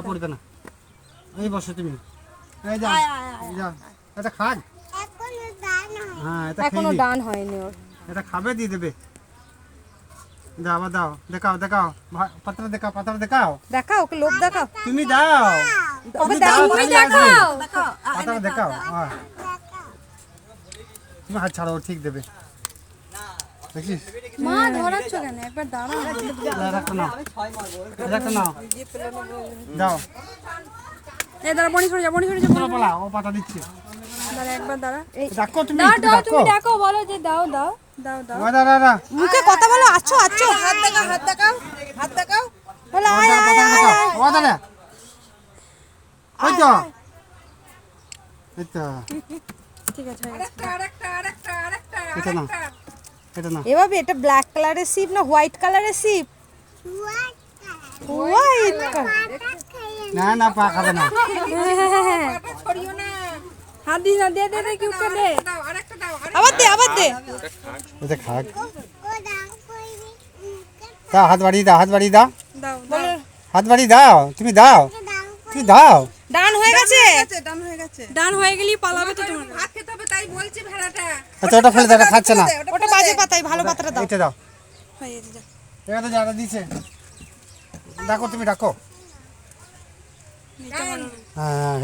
পড়বে না এই বসো তুমি এই যা যা এটা খাক হ্যাঁ এটা এখনো ডান হয়নি ওর। এটা খাবে দিয়ে দেবে দাও আবার দাও দেখাও দেখাও পাত্র দেখাও দেখাও ওকে লোভ দেখাও। তুমি দাও ওকে দাও তুমি দেখাও। পাত্র দেখাও হ্যাঁ তুমি হাত ছাড়ো ও ঠিক দেবে দেখিস মা ধরাচ্ছ কেন? একবার দাঁড়াও। একটা নাও দাও এই দাঁড়া, বনি সরে যা, বনি সরে যা। চলো পালা ও পাতা দিচ্ছে দাঁড়া একবার দাঁড়া। এই ডাকো তুমি দাও দাও, ডাকো তুমি ডাকো, বলো যে দাও দাও দাও দাও। দাঁড়া মুখে কথা বলো, আচ্ছো আচ্ছো। হাত দেখাও বলো আয় আয় আয়। ও দাঁড়া ওই তো এই তো ঠিক আছে হয়ে গেছে। এটা না এটা না এভাবে এটা ব্ল্যাক কালারের সিপ না হোয়াইট কালারের সিপ? হোয়াইট না না পা খাবে না হাত দিস না, দে দে দে কিউ করে দে। আবার দে এটা খাক দাও হাত বাড়িয়ে দাও দাও হাত বাড়িয়ে দাও তুমি দাও ডান হয়ে গেছে। ডান হয়ে গেছে। ডান হয়ে গেলেই পালাবে তো তোমার। ভাত খেতে হবে তাই বলছি ভেড়াটা। আচ্ছা ওটা ফেলে দাও এটা খাচ্ছে না ওটা বাজে পাতাই, ভালো পাতাটা দাও। এটা দাও হয়ে গেছে, যা। এটা তো যারা দিছে ডাকো তুমি ডাকো হ্যাঁ